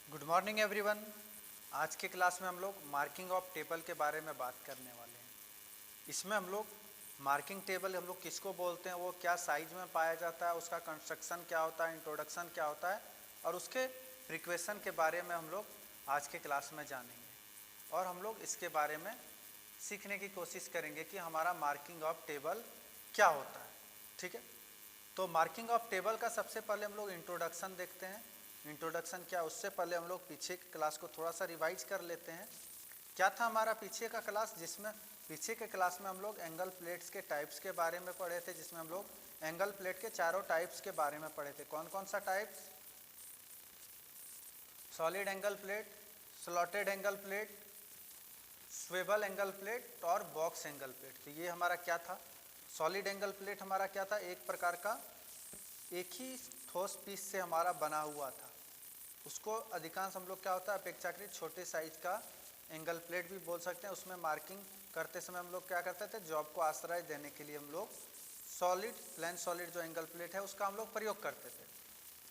Good morning everyone. आज के class में हम लोग मार्किंग ऑफ टेबल के बारे में बात करने वाले हैं। इसमें हम लोग मार्किंग टेबल हम लोग किसको बोलते हैं, वो क्या साइज में पाया जाता है, उसका कंस्ट्रक्शन क्या होता है, इंट्रोडक्शन क्या होता है और उसके प्रिक्वेशन के बारे में हम लोग आज के क्लास में जानेंगे। और हम लोग इसके बारे में सीखने की कोशिश करेंगे कि हमारा मार्किंग ऑफ टेबल क्या होता है। ठीक है, तो मार्किंग ऑफ टेबल का सबसे पहले हम लोग इंट्रोडक्शन देखते हैं। इंट्रोडक्शन क्या, उससे पहले हम लोग पीछे के क्लास को थोड़ा सा रिवाइज कर लेते हैं। क्या था हमारा पीछे का क्लास, जिसमें पीछे के क्लास में हम लोग एंगल प्लेट्स के टाइप्स के बारे में पढ़े थे, जिसमें हम लोग एंगल प्लेट के चारों टाइप्स के बारे में पढ़े थे। कौन कौन सा types? Solid angle plate, slotted angle plate, swivel angle plate और बॉक्स एंगल प्लेट। तो ये हमारा क्या था? सॉलिड एंगल प्लेट हमारा क्या था? एक प्रकार का एक ही ठोस पीस से हमारा बना हुआ था। उसको अधिकांश हम लोग क्या होता है, अपेक्षाकृत छोटे साइज का एंगल प्लेट भी बोल सकते हैं। उसमें मार्किंग करते समय हम लोग क्या करते थे, जॉब को आश्रय देने के लिए हम लोग सॉलिड प्लेन सॉलिड जो एंगल प्लेट है उसका हम लोग प्रयोग करते थे।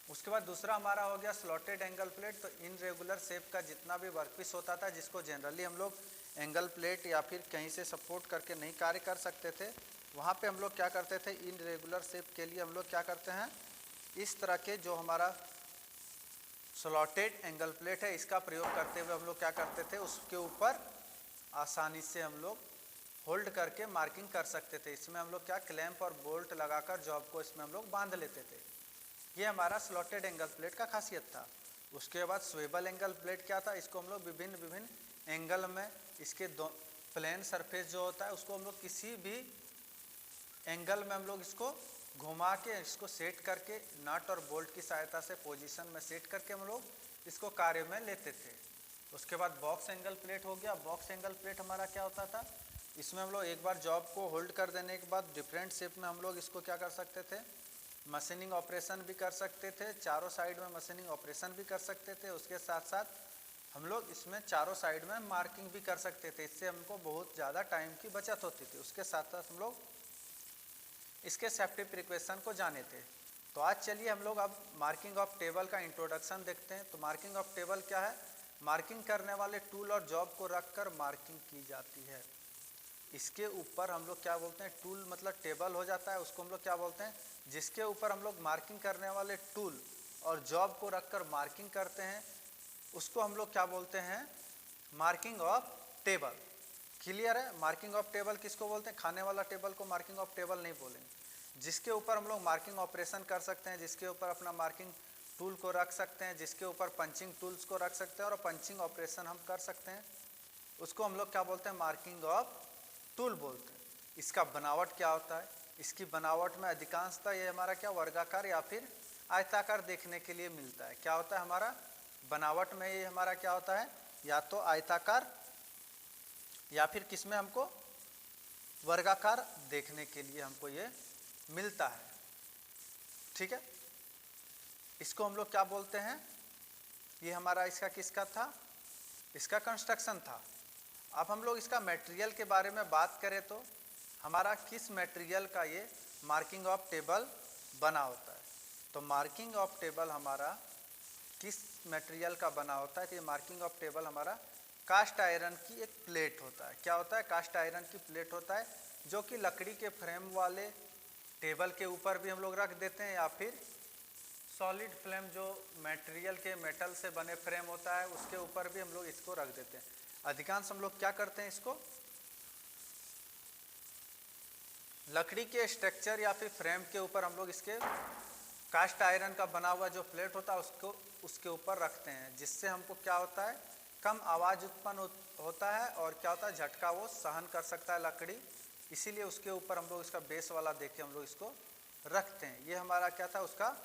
उसके बाद दूसरा हमारा हो गया स्लॉटेड एंगल प्लेट। तो इनरेगुलर शेप का जितना भी वर्कपीस होता था, जिसको जनरली हम लोग एंगल प्लेट या फिर कहीं से सपोर्ट करके नहीं कार्य कर सकते थे, वहाँ पे हम लोग क्या करते थे, इनरेगुलर शेप के लिए हम लोग क्या करते हैं, इस तरह के जो हमारा स्लॉटेड एंगल प्लेट है इसका प्रयोग करते हुए हम लोग क्या करते थे, उसके ऊपर आसानी से हम लोग होल्ड करके मार्किंग कर सकते थे। इसमें हम लोग क्या क्लैंप और बोल्ट लगाकर जॉब को इसमें हम लोग बांध लेते थे। ये हमारा स्लॉटेड एंगल प्लेट का खासियत था। उसके बाद स्वेबल एंगल प्लेट क्या था, इसको हम लोग विभिन्न विभिन्न एंगल में इसके दो प्लेन सरफेस जो होता है उसको हम लोग किसी भी एंगल में हम लोग इसको घुमा के इसको सेट करके नट और बोल्ट की सहायता से पोजीशन में सेट करके हम लोग इसको कार्य में लेते थे। उसके बाद बॉक्स एंगल प्लेट हो गया। बॉक्स एंगल प्लेट हमारा क्या होता था, इसमें हम लोग एक बार जॉब को होल्ड कर देने के बाद डिफरेंट शेप में हम लोग इसको क्या कर सकते थे, मशीनिंग ऑपरेशन भी कर सकते थे, चारों साइड में मशीनिंग ऑपरेशन भी कर सकते थे। उसके साथ साथ हम लोग इसमें चारों साइड में मार्किंग भी कर सकते थे। इससे हमको बहुत ज़्यादा टाइम की बचत होती थी। उसके साथ साथ हम लोग इसके सेफ्टी प्रिकॉशन को जाने थे। तो आज चलिए हम लोग अब मार्किंग ऑफ टेबल का इंट्रोडक्शन देखते हैं। तो मार्किंग ऑफ टेबल क्या है? मार्किंग करने वाले टूल और जॉब को रखकर मार्किंग की जाती है। इसके ऊपर हम लोग क्या बोलते हैं, टूल मतलब टेबल हो जाता है, उसको हम लोग क्या बोलते हैं, जिसके ऊपर हम लोग मार्किंग करने वाले टूल और जॉब को रखकर मार्किंग करते हैं, उसको हम लोग क्या बोलते हैं, मार्किंग ऑफ टेबल। क्लियर है? मार्किंग ऑफ टेबल किसको बोलते हैं? खाने वाला टेबल को मार्किंग ऑफ टेबल नहीं बोलेंगे। जिसके ऊपर हम लोग मार्किंग ऑपरेशन कर सकते हैं, जिसके ऊपर अपना मार्किंग टूल को रख सकते हैं, जिसके ऊपर पंचिंग टूल्स को रख सकते हैं और पंचिंग ऑपरेशन हम कर सकते हैं, उसको हम लोग क्या बोलते हैं, मार्किंग ऑफ टूल बोलते हैं। इसका बनावट क्या होता है? इसकी बनावट में अधिकांशतः ये हमारा क्या वर्गाकार या फिर आयताकार देखने के लिए मिलता है। क्या होता है हमारा बनावट में, ये हमारा क्या होता है, या तो आयताकार या फिर किसमें हमको वर्गाकार देखने के लिए हमको ये मिलता है। ठीक है, इसको हम लोग क्या बोलते हैं, ये हमारा इसका किसका था, इसका कंस्ट्रक्शन था। अब हम लोग इसका मटेरियल के बारे में बात करें तो हमारा किस मटेरियल का ये मार्किंग ऑफ टेबल बना होता है। तो मार्किंग ऑफ टेबल हमारा किस मटेरियल का बना होता है, तो ये मार्किंग ऑफ टेबल हमारा कास्ट आयरन की एक प्लेट होता है। क्या होता है? कास्ट आयरन की प्लेट होता है, जो कि लकड़ी के फ्रेम वाले टेबल के ऊपर भी हम लोग रख देते हैं, या फिर सॉलिड फ्रेम जो मटेरियल के मेटल से बने फ्रेम होता है उसके ऊपर भी हम लोग इसको रख देते हैं। अधिकांश हम लोग क्या करते हैं, इसको लकड़ी के स्ट्रक्चर या फिर फ्रेम के ऊपर हम लोग इसके कास्ट आयरन का बना हुआ जो प्लेट होता है उसको उसके ऊपर रखते हैं, जिससे हमको क्या होता है, कम आवाज़ उत्पन्न होता है और क्या होता है, झटका वो सहन कर सकता है लकड़ी। इसीलिए उसके ऊपर हम लोग इसका बेस वाला देके हम लोग इसको रखते हैं। ये हमारा क्या था, उसका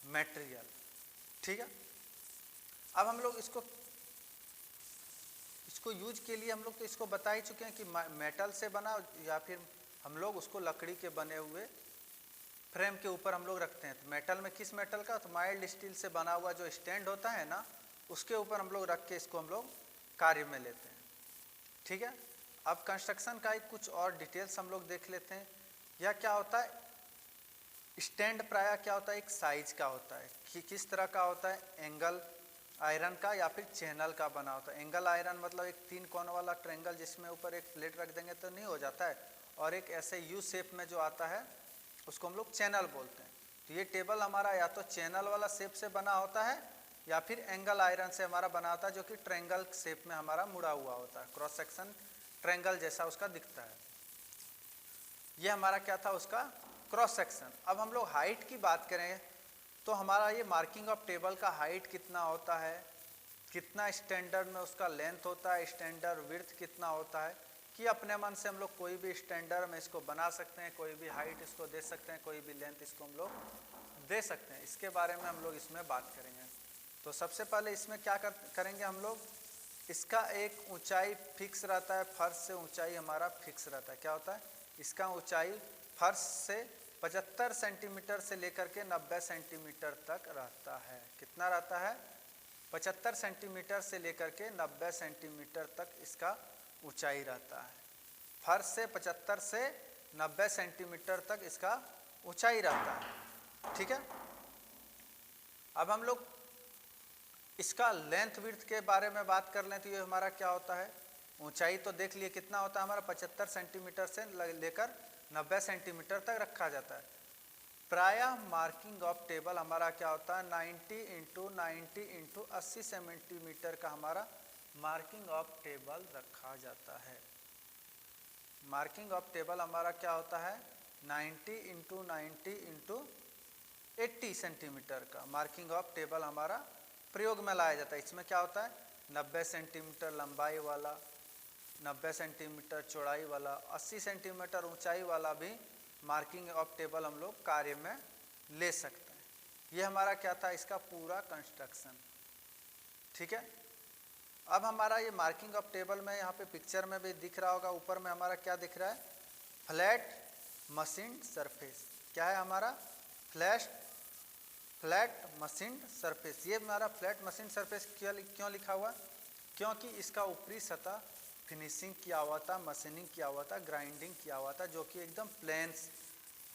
मटेरियल। ठीक है, अब हम लोग इसको यूज के लिए हम लोग तो इसको बता ही चुके हैं कि मेटल से बना या फिर हम लोग उसको लकड़ी के बने हुए फ्रेम के ऊपर हम लोग रखते हैं। तो मेटल में किस मेटल का, तो माइल्ड स्टील से बना हुआ जो स्टैंड होता है ना, उसके ऊपर हम लोग रख के इसको हम लोग कार्य में लेते हैं। ठीक है, अब कंस्ट्रक्शन का ही कुछ और डिटेल्स हम लोग देख लेते हैं। यह क्या होता है, स्टैंड प्रायः क्या होता है, एक साइज का होता है कि किस तरह का होता है, एंगल आयरन का या फिर चैनल का बना होता है। एंगल आयरन मतलब एक 3 कोण वाला ट्रायंगल जिसमें ऊपर एक प्लेट रख देंगे तो नहीं हो जाता है, और एक ऐसे यू शेप में जो आता है उसको हम लोग चैनल बोलते हैं। तो ये टेबल हमारा या तो चैनल वाला शेप से बना होता है या फिर एंगल आयरन से हमारा बना होता है, जो कि ट्रायंगल शेप में हमारा मुड़ा हुआ होता है, क्रॉस सेक्शन ट्रायंगल जैसा उसका दिखता है। ये हमारा क्या था, उसका क्रॉस सेक्शन। अब हम लोग हाइट की बात करें तो हमारा ये मार्किंग ऑफ टेबल का हाइट कितना होता है, कितना स्टैंडर्ड में उसका लेंथ होता है, स्टैंडर्ड विड्थ कितना होता है, कि अपने मन से हम लोग कोई भी स्टैंडर्ड में इसको बना सकते हैं, कोई भी हाइट इसको दे सकते हैं, कोई भी लेंथ इसको हम लोग दे सकते हैं। इसके बारे में हम लोग इसमें बात करेंगे। तो सबसे पहले इसमें क्या करेंगे हम लोग, इसका एक ऊंचाई फिक्स रहता है, फर्श से ऊंचाई हमारा फिक्स रहता है। क्या होता है, इसका ऊंचाई फर्श से 75 सेंटीमीटर से लेकर के 90 सेंटीमीटर तक रहता है। कितना रहता है, 75 सेंटीमीटर से लेकर के 90 सेंटीमीटर तक इसका ऊंचाई रहता है। फर्श से 75 से 90 सेंटीमीटर तक इसका ऊंचाई रहता है। ठीक है, अब हम लोग इसका लेंथ विड्थ के बारे में बात कर लें तो ये हमारा क्या होता है, ऊंचाई तो देख लिए कितना होता है हमारा, 75 सेंटीमीटर से लेकर 90 सेंटीमीटर तक रखा जाता है। प्रायः मार्किंग ऑफ टेबल हमारा क्या होता है, 90 इंटू 90 इंटू 80 सेंटीमीटर का हमारा मार्किंग ऑफ टेबल रखा जाता है। मार्किंग ऑफ टेबल हमारा क्या होता है, 90 इंटू 90 इंटू 80 सेंटीमीटर का मार्किंग ऑफ टेबल हमारा प्रयोग में लाया जाता है। इसमें क्या होता है, 90 सेंटीमीटर लंबाई वाला, 90 सेंटीमीटर चौड़ाई वाला, 80 सेंटीमीटर ऊंचाई वाला भी मार्किंग ऑफ टेबल हम लोग कार्य में ले सकते हैं। ये हमारा क्या था, इसका पूरा कंस्ट्रक्शन। ठीक है, अब हमारा ये मार्किंग ऑफ टेबल में यहाँ पे पिक्चर में भी दिख रहा होगा, ऊपर में हमारा क्या दिख रहा है, फ्लैट मशीन सरफेस। क्या है हमारा, फ्लैट मशीन सरफेस। ये हमारा फ्लैट मशीन सरफेस क्यों लिखा हुआ, क्योंकि इसका ऊपरी सतह फिनिशिंग किया हुआ था, मशीनिंग किया हुआ था, ग्राइंडिंग किया हुआ था, जो कि एकदम प्लेन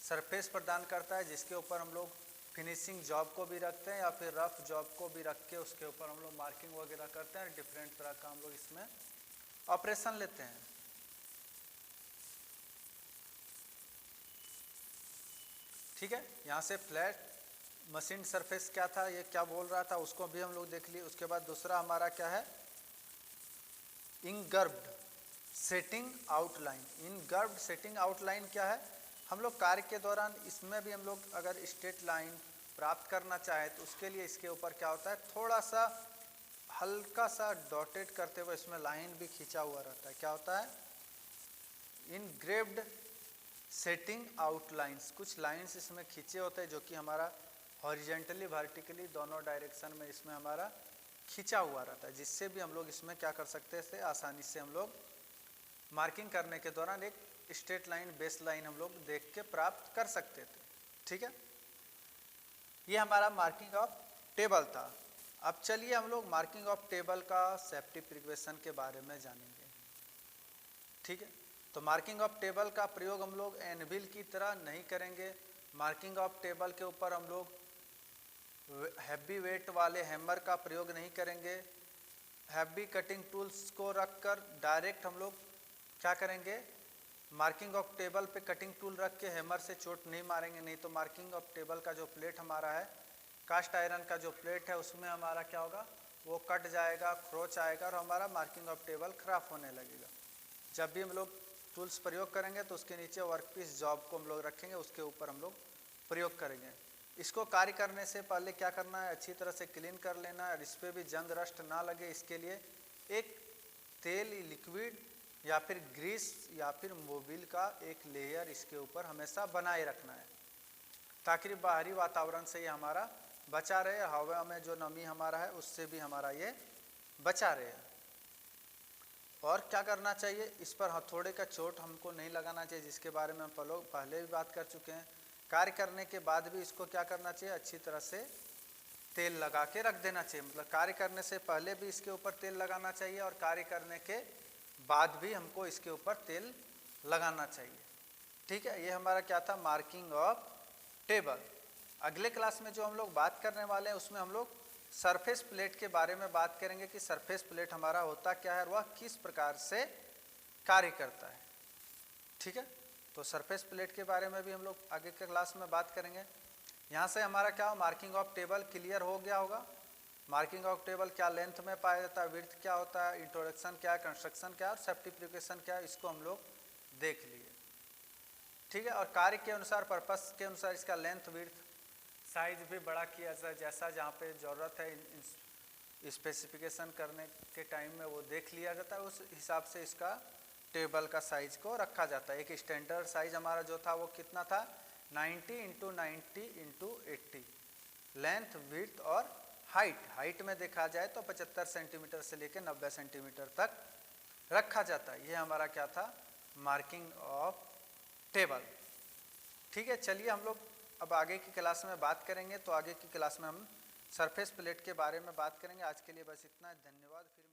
सरफेस प्रदान करता है, जिसके ऊपर हम लोग फिनिशिंग जॉब को भी रखते हैं या फिर रफ जॉब को भी रख के उसके ऊपर हम लोग मार्किंग वगैरह करते हैं। डिफरेंट तरह का हम लोग इसमें ऑपरेशन लेते हैं। ठीक है, यहाँ से फ्लैट मशीन सरफेस क्या था, ये क्या बोल रहा था, उसको भी हम लोग देख लिए। उसके बाद दूसरा हमारा क्या है, इनगर्व्ड सेटिंग आउटलाइन। इनगर्व्ड सेटिंग आउटलाइन क्या है, हम लोग कार्य के दौरान इसमें भी हम लोग अगर स्ट्रेट लाइन प्राप्त करना चाहे तो उसके लिए इसके ऊपर क्या होता है, थोड़ा सा हल्का सा डॉटेड करते हुए इसमें लाइन भी खींचा हुआ रहता है। क्या होता है, इनग्रेव्ड सेटिंग आउटलाइंस। कुछ लाइंस इसमें खींचे होते हैं जो कि हमारा हॉरिजेंटली वर्टिकली दोनों डायरेक्शन में इसमें हमारा खींचा हुआ रहता है, जिससे भी हम लोग इसमें क्या कर सकते थे, आसानी से हम लोग मार्किंग करने के दौरान एक स्ट्रेट लाइन, बेस लाइन हम लोग देख के प्राप्त कर सकते थे। ठीक है, ये हमारा मार्किंग ऑफ टेबल था। अब चलिए हम लोग मार्किंग ऑफ टेबल का सेफ्टी प्रिकॉशन के बारे में जानेंगे। ठीक है, तो मार्किंग ऑफ टेबल का प्रयोग हम लोग एनविल की तरह नहीं करेंगे। मार्किंग ऑफ टेबल के ऊपर हम लोग हैवी वेट वाले हैमर का प्रयोग नहीं करेंगे। हैवी कटिंग टूल्स को रखकर डायरेक्ट हम लोग क्या करेंगे, मार्किंग ऑफ टेबल पे कटिंग टूल रख के हैमर से चोट नहीं मारेंगे, नहीं तो मार्किंग ऑफ टेबल का जो प्लेट हमारा है, कास्ट आयरन का जो प्लेट है, उसमें हमारा क्या होगा, वो कट जाएगा, खरोच आएगा और हमारा मार्किंग ऑफ टेबल खराब होने लगेगा। जब भी हम लोग टूल्स प्रयोग करेंगे तो उसके नीचे वर्कपीस जॉब को हम लोग रखेंगे, उसके ऊपर हम लोग प्रयोग करेंगे। इसको कार्य करने से पहले क्या करना है, अच्छी तरह से क्लीन कर लेना है और इस पर भी जंग रस्ट ना लगे, इसके लिए एक तेल, लिक्विड या फिर ग्रीस या फिर मोबिल का एक लेयर इसके ऊपर हमेशा बनाए रखना है, ताकि बाहरी वातावरण से ये हमारा बचा रहे, हवा में जो नमी हमारा है उससे भी हमारा ये बचा रहे। और क्या करना चाहिए, इस पर हथौड़े का चोट हमको नहीं लगाना चाहिए, जिसके बारे में हम पहले भी बात कर चुके हैं। कार्य करने के बाद भी इसको क्या करना चाहिए, अच्छी तरह से तेल लगा के रख देना चाहिए। मतलब कार्य करने से पहले भी इसके ऊपर तेल लगाना चाहिए और कार्य करने के बाद भी हमको इसके ऊपर तेल लगाना चाहिए। ठीक है, ये हमारा क्या था, मार्किंग ऑफ टेबल। अगले क्लास में जो हम लोग बात करने वाले हैं उसमें हम लोग सरफेस प्लेट के बारे में बात करेंगे कि सरफेस प्लेट हमारा होता क्या है, वह किस प्रकार से कार्य करता है। ठीक है, तो सरफेस प्लेट के बारे में भी हम लोग आगे के क्लास में बात करेंगे। यहाँ से हमारा क्या मार्किंग ऑफ टेबल क्लियर हो गया होगा। मार्किंग ऑफ टेबल क्या लेंथ में पाया जाता है, विड्थ क्या होता है, इंट्रोडक्शन क्या है, कंस्ट्रक्शन क्या है और सेफ्टी प्रिकॉशन क्या है, इसको हम लोग देख लिए। ठीक है, और कार्य के अनुसार, पर्पस के अनुसार इसका लेंथ विड्थ साइज भी बड़ा किया जाए, जैसा जहाँ पे ज़रूरत है स्पेसिफिकेशन करने के टाइम में वो देख लिया जाता है, उस हिसाब से इसका टेबल का साइज को रखा जाता है। एक स्टैंडर्ड साइज हमारा जो था वो कितना था, 90 × 90 × 80। लेंथ विड्थ और हाइट में देखा जाए तो 75 सेंटीमीटर से लेकर 90 सेंटीमीटर तक रखा जाता है। ये हमारा क्या था, मार्किंग ऑफ टेबल। ठीक है, चलिए हम लोग अब आगे की क्लास में बात करेंगे। तो आगे की क्लास में हम सरफेस प्लेट के बारे में बात करेंगे। आज के लिए बस इतना है, धन्यवाद। फिर